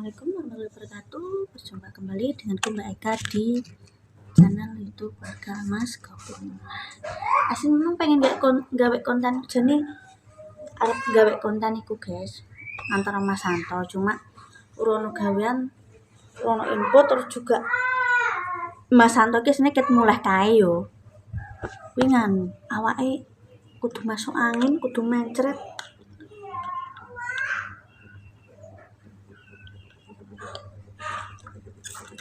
Assalamualaikum warahmatullahi wabarakatuh. Berjumpa kembali dengan Mbak Eka di channel YouTube Warga Mas Gopung. Asli memang pengen gawe konten jadi arep gawe konten iku guys antara Mas Santo, cuma urono gawean urono info terus juga Mas Santo ki ket mulai kae yo. Wingan awake kudu masuk angin, kudu mencret.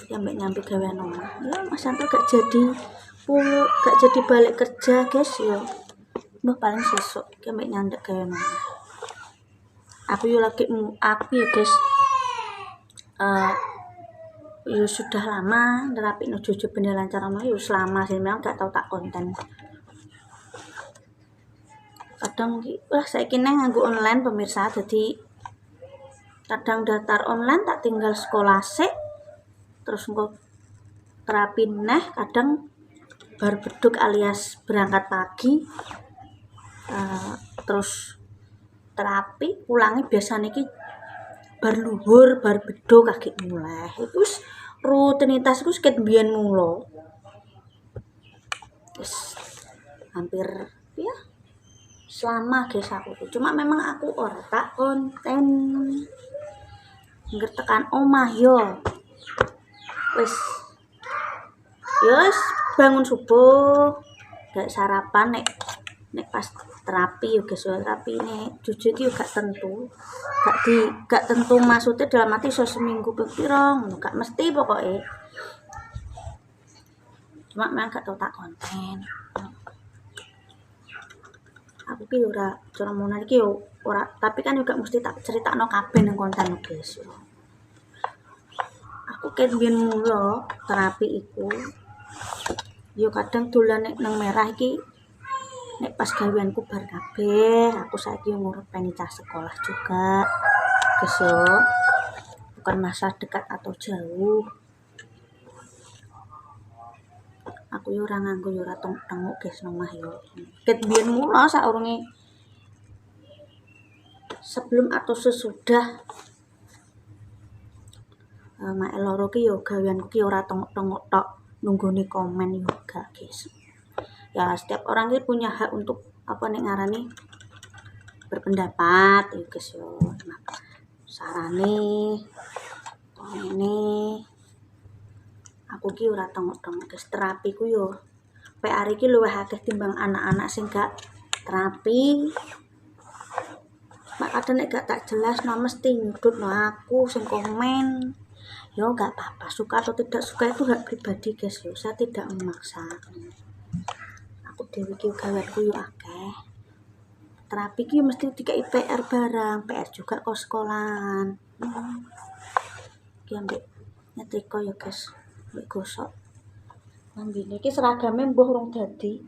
Sampai nyampe gawean omah ya Mas Santo gak jadi balik kerja guys ya mbah paling sesuk sampai nyandek gawean omah. Aku ya guys ya sudah lama nerapin jujur bener lancar omah ya selama sih memang gak tau tak konten. Kadang saiki neng nganggo online pemirsa, jadi kadang daftar online tak tinggal sekolah sik terus engko terapi neh, kadang bar beduk alias berangkat pagi terus terapi pulangnya biasanya ki bar luhur bar beduk kaki mulai itu rutinitas itu ket biyen mulo hampir ya selama guys aku cuma memang aku ora tak konten ngertekan omah yo wis bangun subuh gak sarapan nek pas terapi yo guys terapi nek jujur ki gak tentu gak tentu maksudnya dalam arti seminggu pira gak mesti pokoknya cuma memang gak tau tak konten. Aku ki ora cara mono iki yo ora, tapi kan juga mesti tak critakno kabeh nang konten guys. Aku ket biyen mulo terapi iku yo kadang dolan nang merah iki nek pas gaweanku bar kabeh aku saiki ngurut pengen cah sekolah juga guys yo, bukan masa dekat atau jauh. Aku yo ora nganggo yo ora tenguk guys nang omah yo ket biyen mulo saurunge sebelum atau sesudah mak loro ki yo gaweanku ki ora tengok-tengok tok nunggoni komen yo gak guys. Ya setiap orang itu punya hak untuk apa nek ngarani berpendapat ya guys yo. Sarane ini aku ki ora tengok-tengok guys, terapi ku yo PR iki luwih akeh timbang anak-anak sing gak terapi. Mak kadang nek gak tak jelas mesti nyudut aku sing komen. Yo gak apa-apa, suka atau tidak suka itu hak pribadi guys yo, saya tidak memaksa. Aku dewe ki gaweanku yo akeh. Terapi ki mesti dikai PR barang, PR juga kok sekolahan. Ki ambek nyetrika yo guys, ambek gosok. Ambine ki seragame mbuh urung dadi.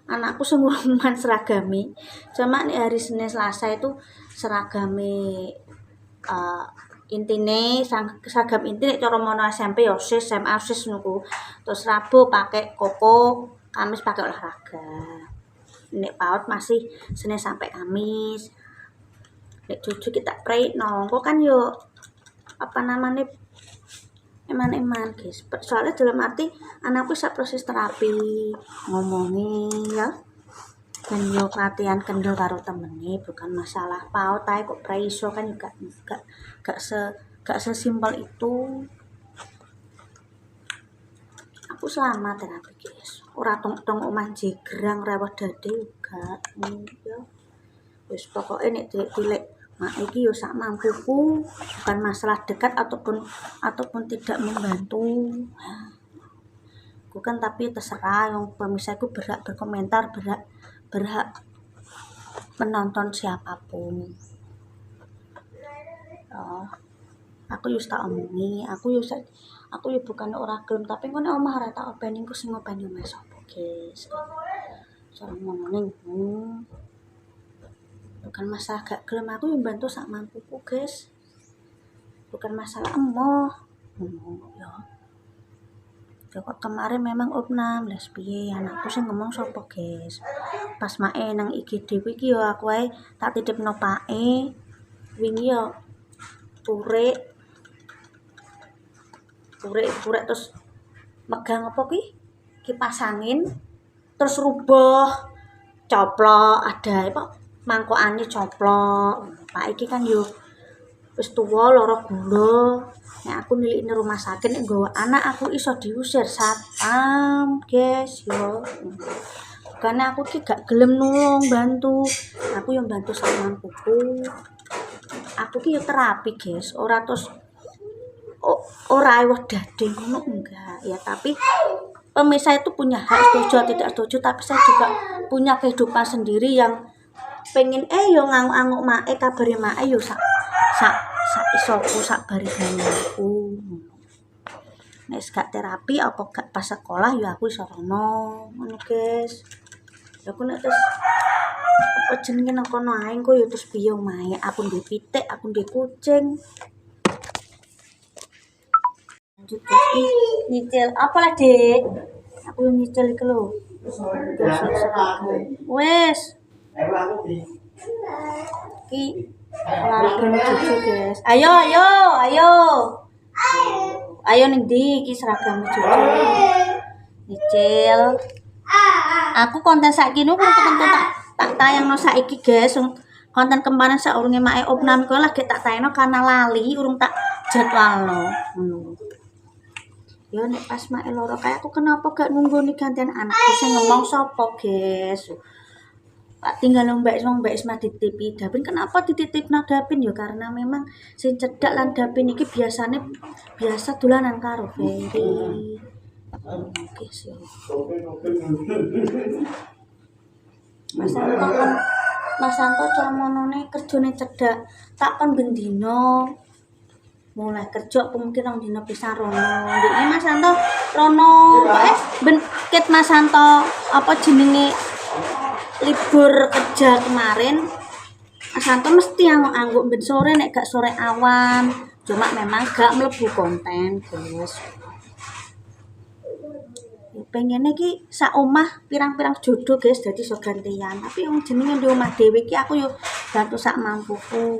Anakku sing urungan seragame. Cuma nek hari Senin Selasa itu seragame intine seragam inti nek cara mono SMP ya sis SMA sis niku. Terus Rabu pakai koko, Kamis pakai olahraga. Nek PAUD masih Senin sampai Kamis. Nek cucu kita pray nongko kan yo apa namanya eman-eman guys. Soalnya dalam arti anakku sak proses terapi ngomongin ya. Dan yo latihan kendel karo temene bukan masalah PAUD ae kok praiso kan juga gak sesimpel itu. Aku selama terapi guys ora tong omah jegrang rawah dade gak ya wis pokoke nek dilek mak iki yo sak mampuku bukan masalah dekat ataupun tidak membantu. Bukan tapi terserah yang pemirsa itu berhak berkomentar, berhak menonton siapapun. Aku yo tak omongi, aku yo bukan orang gelem tapi kok nek omah ora tak openi ku sing ngopeni omah sapa guys. Cara ngomongin bukan masalah gak gelem, aku yo bantu sak mampuku guys. Bukan masalah emoh. Ya. Kok kemarin memang opnam lesbi anakku sing ngomong sapa guys. Pas mae nang IGD iki yo aku ae tak titipno pake wingi yo turik purek terus megang apa ki kipas angin terus rubuh coplok ada apa mangkokane coplok. Pak iki kan yo wis tuwa lara gula. Nek aku nilikne rumah sakit nek nggawa anak aku iso diusir satpam, guys yo. Karena aku ki gak gelem nulung bantu. Aku yang bantu sak mampuku. Aku ki yo terapi, guys. Ora terus ora ewah dadi ngono enggak. Ya tapi pemirsa itu punya hak setuju atau tidak setuju, tapi saya juga punya kehidupan sendiri yang pengen yo nganguk-anguk mae kabare mae yo sak isoku sak bariganku. Nek gak terapi apa gak pas sekolah ya aku iso rono ngono guys. Ya aku nek terus apa jenenge nang kono ae engko ya terus piye mae aku ndek pitik, aku ndek kucing. Lanjut nyicil apa lah Dik? Aku yang nyicil iki lho. Wes. Ki olahraga cucu guys. Ayo ning ndi iki seragam cucu. Nyicil. Aku konten saiki niku tak tayangno saiki guys. Konten kemarin saurunge mae opnam iku lagi tak tayangno karena lali urung tak jadwalno. Ngono. Yo nek pas mae loro kayak aku kenapa gak nunggoni gantian anakku sing ngomong sapa guys. Pak tinggal Mbak Isma dititipi Dapin. Kenapa dititipna Dapin ya karena memang sing cedak lan Dapin iki biasa dolanan karo Ferry. Oke sih. Mas Santo comonone kerjane cedak tak kon bendino. Mulai kerja mungkin orang dina pisan rono. Ndekne Mas Santo rono ben ket Mas Santo apa jenenge libur kerja kemarin Mas Santo mesti angguk ben sore nek gak sore awan. Cuma memang gak mlebu konten, guys. Pengennya ki sak omah pirang-pirang jodoh, guys, dadi iso gantian. Tapi yang jenenge di omah dhewe ki aku yo bantu sak mampuku.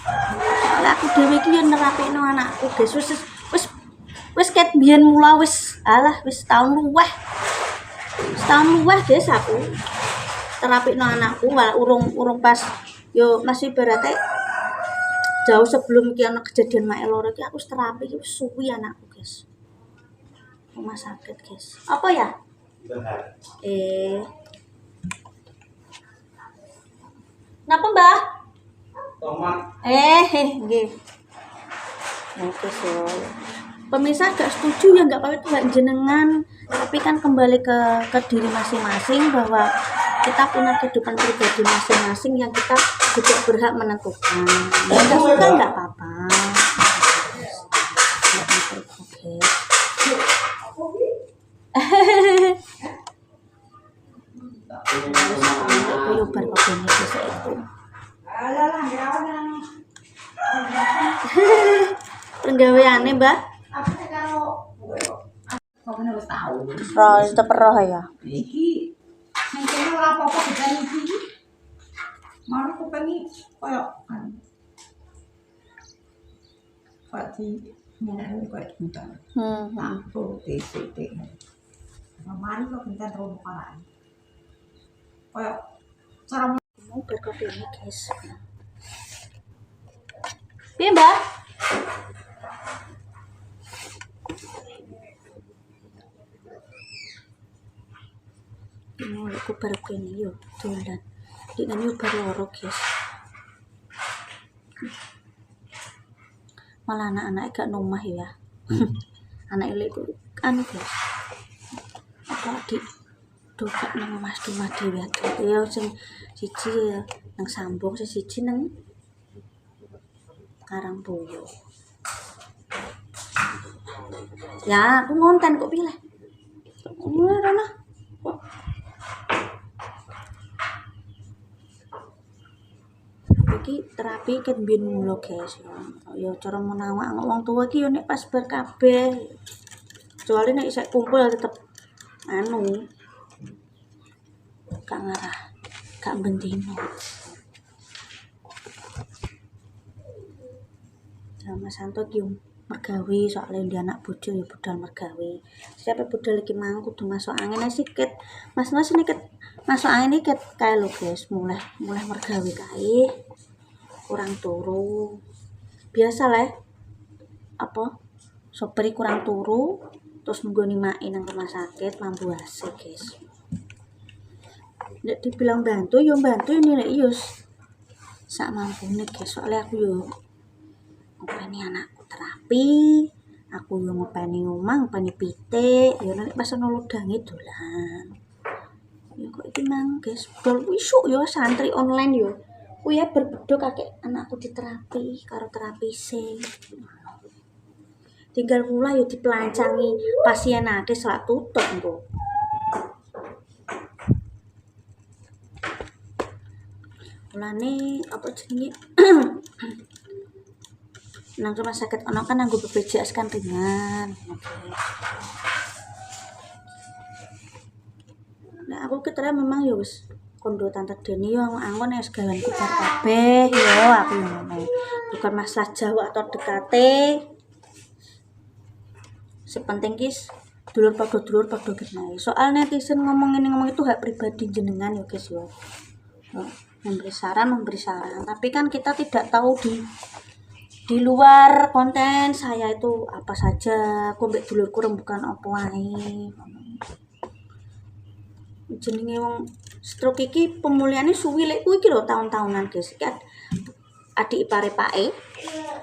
Soalnya aku dhewe iki yo nerapikno anakku, guys. Wis ket biyen mula wis tahun luweh. Setahun luweh, guys, aku terapikno anakku urung pas yo masih berarti jauh sebelum ki ana kejadian mae loro ki aku terapi ki suwi anakku, guys. Rumah sakit, guys. Apa ya? Napa, Mbak? Tomat. Nggih. Oke, so. Pemirsa gak setuju ya gak apa-apa itu gak jenengan, tapi kan kembali ke diri masing-masing bahwa kita punya kehidupan pribadi masing-masing yang kita juga berhak menentukan. Yang gak suka gak apa-apa. Oke. Kuyubar kok ini bisa itu. Penggaweane, Mbak? Roh, itu perroh ya. Iki sing kene ora apa-apa bedane iki. Mau aku pengen koyo kan. Pati nyene koyo mutan. Nah, tuh titik. Mari kok bentar rono paraan. Koyo cara Mau berkopi ini, guys. Piye, Mbak? Mau aku baru ini yuk dolan. Di nani bar loro, guys. Malah anak-anak gak nomah ya. Anak elek ku guys. Apa di dokat nang Mas Duma dhewe ya sing siji ya nang Sambung, siji nang Karangboyo. Ya, aku ngonten kok pilih. Rono. Iki terapi kan biyen mula guys ya cara menawak wong tua iki yo nek pas bar kabeh kecuali nek isih kumpul tetep gak ngarah gak bendino sama Santo ki mergawe soalnya dia anak bojo ya budal mergawe. Siapa budal iki mang kudu masuk angin sikit. Mas ini ket masuk angin iki kae lho guys, mulai mergawe kae. Kurang turu. Biasa lah apa? Sopir kurang turu terus nunggoni mae nang rumah sakit mambu asik guys. Nek dibilang bantu yo nilai yo sak mampune guys, soalnya aku yo ngopeni anakku terapi, aku yo ngopeni omah, ngopeni pitik, yo nek pas ono lodange dolan. Ya kok iki mang guys, dol wisuk yo santri online yo. Ku ya berbedok kakek anakku diterapi karo terapise. Tinggal pula yo dipelancangi pasien akeh selak tutup engko. Mulane apa jenenge nang rumah sakit ono kan nganggo BPJS kan ringan. Nah aku ketara memang ya wis kondo tante Deni yo angon es galan kucar kabeh yo aku ngono. Bukan masalah jauh atau dekate. Sepenting kis dulur padha genahe. Soal netizen ngomong itu hak pribadi jenengan yo guys yo. Memberi saran, tapi kan kita tidak tahu di luar konten saya itu apa saja, aku mbek dulurku rembukan apa wae. Jenenge wong stroke iki pemulihannya suwi lek kuwi iki lho tahun-tahunan guys. Iki adik ipare pake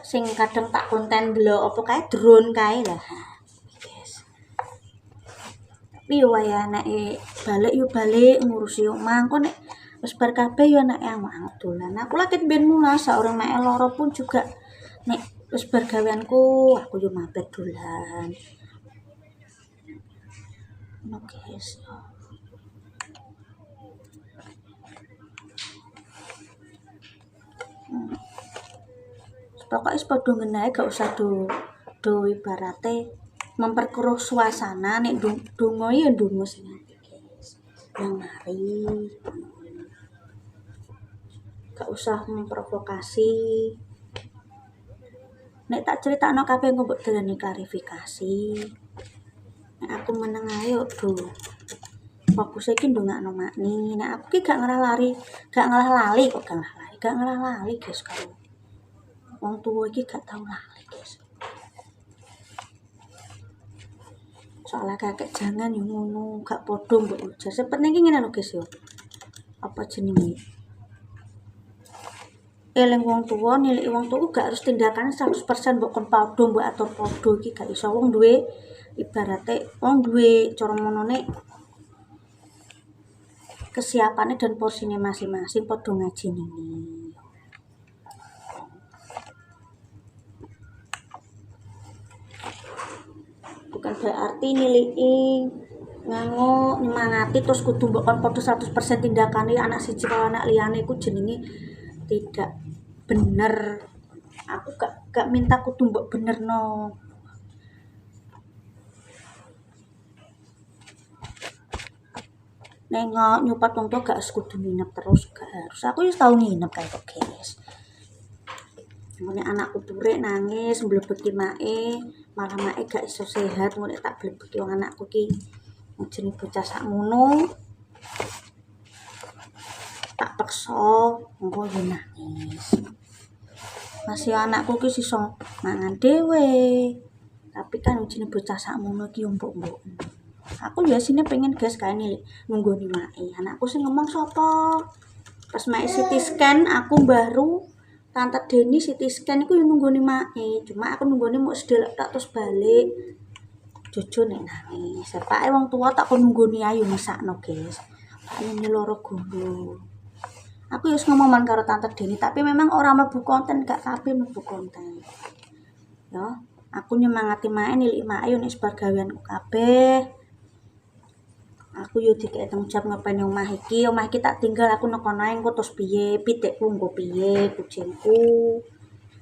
sing kadang tak konten delok apa kae drone kae lah. Guys. Tapi yo wae anake balik ngurusi omah kok nek wis bar kabeh yo anake awak dolan. Aku lagi ben mula seorang mek loro pun juga nek wis bar gaweanku aku yo mampir dolan. Ono guys. Pokoknya sepadha ngenae gak usah do ibarate memperkeruh suasana nek donga ya donga sing apik guys. Yang mari gak usah memprovokasi. Nek tak critakno kabeh engko mbok deleni klarifikasi. Nek aku meneng ayo do fokus iki ndongakno makni. Nek aku ki gak ngalah lali guys karo wong tuwa iki gak tau lali guys. Soalnya kakek jangan yo ngono, gak podo mbok ujar. Sepenting iki ngene lho guys yo. Apa jenenge? Eling wong tuwa, nilai wong tuwa gak harus tindakan 100% mbok kon podo mbok atur podo iki gak iso. Wong duwe ibarate wong duwe cara monone kesiapannya dan porsinya masing-masing podo ngajeni ini. Bukan berarti nilai nganggo nyemangati terus kudu mbok kon podo 100% tindakane anak siji karo anak liyane iku jenenge tidak bener. Aku gak minta kudu mbok benerno. Nengok nyupat wong tua gak kudu nginep terus, gak harus. Aku wis tau nginep kae kok guys. Ngene anakku turek nangis mblebeki mae, malah mae gak iso sehat, ngene tak blebeki wong anakku ki jeneng bocah sakmono. Tak peksa engko yo nangis. Masih anakku ki iso mangan dhewe. Tapi kan jeneng bocah sakmono ki mbok-mbok. Aku ya sini pengen guys kae nunggoni mae. Anakku sing ngomong sapa? Pas mae CT scan aku baru Tante Deni CT scan iku yo nunggoni mae. Cuma aku nunggoni mau sedelok tak terus balik. Jojo nek nangis. Sepake wong tua tak kon nunggoni ayo mesakno guys. Paling loro gondo. Aku wis ngomong karo Tante Deni, tapi memang orang mlebu konten gak kabeh mlebu konten. Ya, aku nyemangati mae nilik mae yo nek sebar gaweanku kabeh. Aku yo dikek tanggung jawab ngopeni omah iki tak tinggal aku nekono ae engko terus piye, pitikku engko piye, kucingku,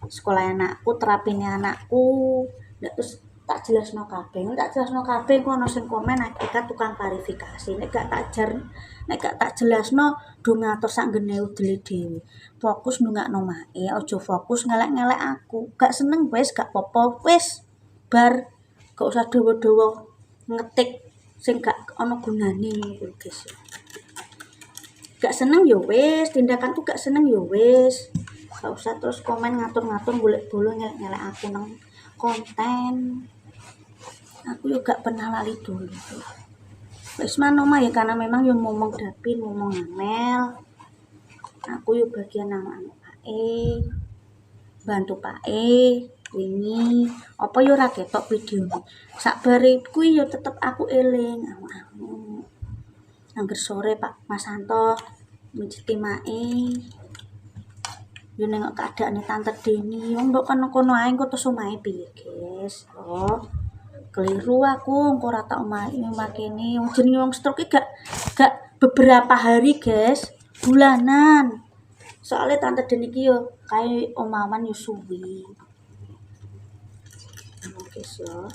sekolah anakku, terapine anakku. Ndak terus tak jelasno kabeh engko ana sing komen hakikat tukang klarifikasi nek gak tak jelasno do ngatur sak ngene udele dhewe fokus ndongakno mae aja fokus ngelek-ngelek aku gak seneng wis gak apa-apa wis bar gak usah dawa-dawa ngetik sing gak ana gunane ngono guys gak seneng ya wis tindakanku gak seneng ya wis gak usah terus komen ngatur-ngatur golek bolo ngelek-ngelek aku nang konten aku juga pernah lali dulu wis manoma ya karena memang yang ngomong dapin ngomong amel aku yuk bagian nama Pak bantu Pak wingi apa yo ra ketok video sakbare kuwi yo tetep aku eling angger sore Pak Mas Santo mijeti mae yo nengok keadaane Tante Deni wong ndok kono ae engko terus omahe piye guys keliru aku engko ora tak omahe kene wong jenenge wong stroke gak beberapa hari guys bulanan soalnya Tante Deni iki yo kae omawan yo suwi guys yo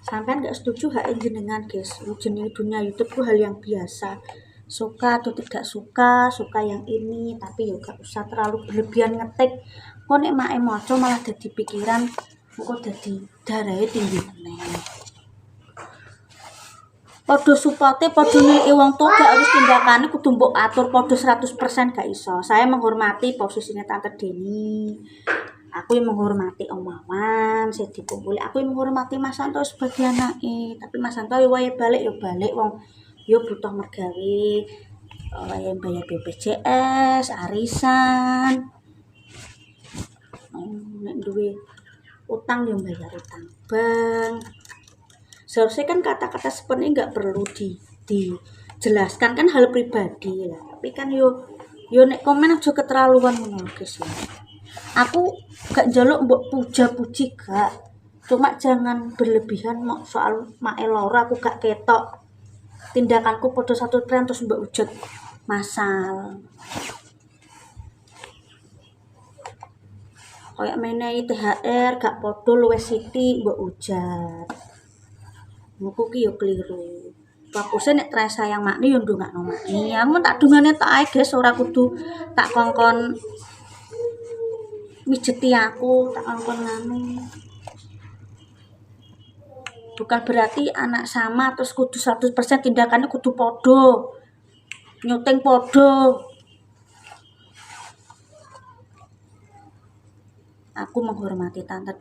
sampean gak setuju hak jenengan guys jenenge dunia YouTube itu hal yang biasa suka atau tidak suka yang ini tapi ya gak usah terlalu berlebihan ngetik kok nek mae maca malah dadi pikiran kok dadi darahe tinggi meneh padha supote padha nilai wong tua gak harus tindakane kudu mbok atur padha 100% gak iso saya menghormati posisinya Tante Deni aku yang menghormati Om Maman sing dikumpuli aku yang menghormati Mas Santo sebagai anake tapi Mas Santo yo wae balik wong yo butuh mergawe yang bayar BPJS, arisan nek duwe utang yang bayar utang bank seharusnya kan kata-kata seperti ini nggak perlu dijelaskan kan hal pribadi lah tapi kan yo nek komen aja keterlaluan ngono guys aku gak njaluk mbok puja-puji gak cuma jangan berlebihan soal mae loro aku gak ketok tindakanku podo 1% terus mbak ujat masal kayak menehi THR gak podo luwes siti mbak ujat muku ki yo keliru fokusnya nek try sayang makni yo ndongakno makni aku tak dungane tok ae guys ora kudu tak kongkon mijeti aku tak kongkon nganu bukan berarti anak sama terus kudu 100% tindakannya kudu podo nyuting podo aku menghormati Tante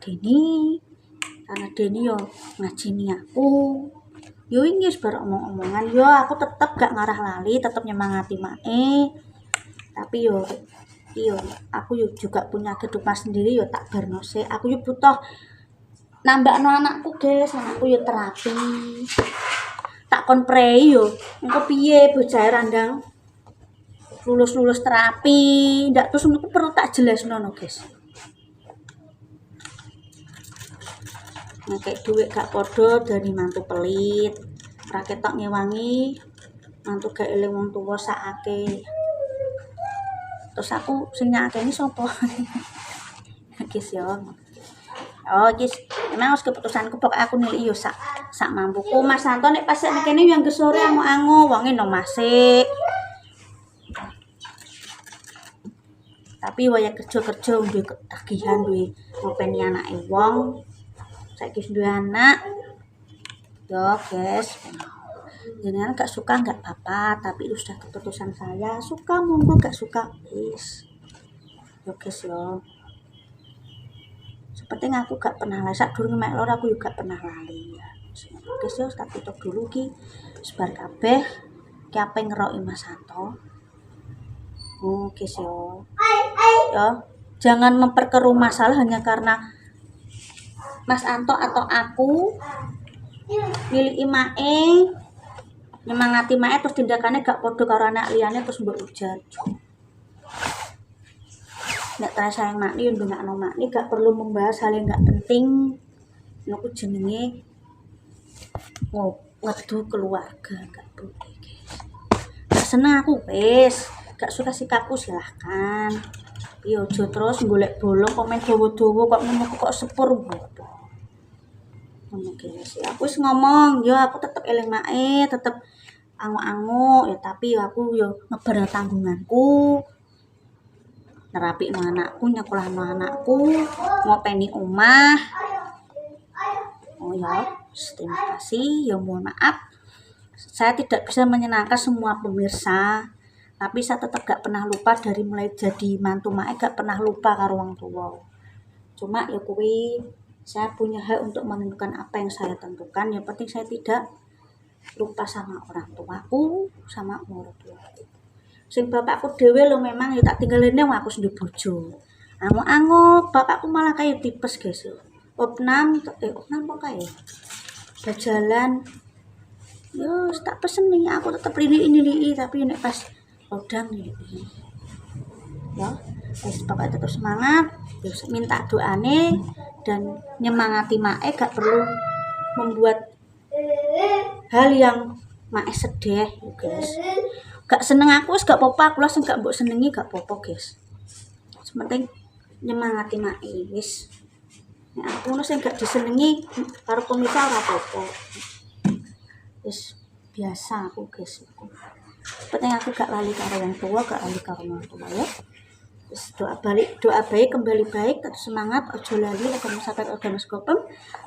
Deni yo ngajini aku yo ini bar omong-omongan yo aku tetep gak ngarah lali tetep nyemangati mae tapi yo aku yo juga punya kehidupan sendiri yo tak barnose aku yo butuh nambahno anakku guys anakku yo terapi tak kon prei yo engko piye bocahe randang lulus terapi ndak terus niku perlu tak jelasno no guys nek duit gak podo dari mantu pelit ra ketok ngewangi mantu gak eling wong tuwa sakake terus aku sing nyakeni sapa guys yo oh guys memang harus keputusanku pokok aku nilai yo sak mampuku Mas Santo nek pas nek kene yang sore ango-ango wonge no masik tapi waya kerja duwe tagihan duwe ngopeni anake wong saiki duwe anak yo guys jangan gak suka gak apa-apa tapi itu sudah keputusan saya suka monggo gak suka wis yo guys yo seperti aku gak pernah lali sak durung mek lor aku juga pernah lali ya guys yo tak tutup dulu ki sebar kabeh ki apa ngeroki Mas Santo guys yo jangan memperkeruh masalah hanya karena Mas Anto atau aku milih mae nyemangati mae terus tindakannya gak podo karo anak liyane terus mbok ujat nek try sayang makni yo ndongakno makni gak perlu membahas hal yang gak penting niku jenenge ngedu keluarga gak boleh guys gak seneng aku wis gak suka sikapku silahkan. Yo ojo terus golek bolong komen dawa-dawa kok ngomong kok sepur ngopo. Ngono guys. Ya aku wis ngomong, yo aku tetep eling mae, tetep angu-angu ya tapi yo aku yo ngebar tanggunganku. Nerapikno anakku, nyekolahno anakku, ngopeni omah. Oh ya, terima kasih. Ya mohon maaf. Saya tidak bisa menyenangkan semua pemirsa. Tapi saya tetap gak pernah lupa dari mulai jadi mantu mae gak pernah lupa karo wong tua. Cuma ya kuwi saya punya hak untuk menentukan apa yang saya tentukan. Yang penting saya tidak lupa sama orang tuaku, sama orang tuaku. Sing bapakku dhewe lo memang ya tak tinggalin wong aku sendiri bojo. Ango-ango bapakku malah kayak tipes guys. Opnam kok kayak berjalan. Yo tak pesen nih aku tetap ini tapi nek pas udang nih ya wis pokoknya tetap semangat terus minta doane dan nyemangati mae gak perlu membuat hal yang mae sedih ya guys. Gak seneng aku wis gak apa-apa aku langsung gak mbok senengi gak apa-apa guys. Sementing nyemangati mae wis nek aku sing gak disenengi karo pemirsa ora apa-apa. Wis biasa aku guys aku. Penting aku gak lali karo wong tua, gak lali karo wong tua ya. Terus doa baik kembali baik, tetap semangat, ojo lali lakukan sampai organisasi kopem.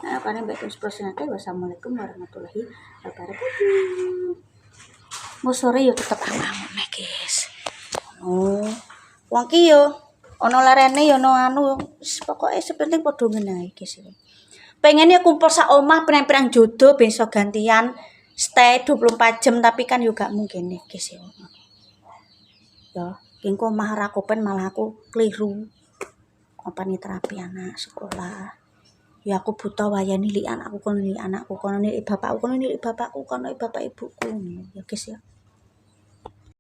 Nah, kalian baik inspirasi. Wassalamualaikum warahmatullahi wabarakatuh. Mau sore yo tetep angan guys. Oh, wong ki yo ono larene yo ono anu, pokoke sepenting padha ngenae guys. Pengennya kumpul sak omah pirang-pirang jodoh ben iso gantian stay 24 jam tapi kan juga mungkin nih guys ya. Ya, engko omah ra kopen malah aku keliru. Opani terapi anak sekolah. Ya aku buta wayane nilik anakku kono nilik anakku kono nilik bapakku kono nilik bapakku kono nilik bapak ibuku ya guys ya.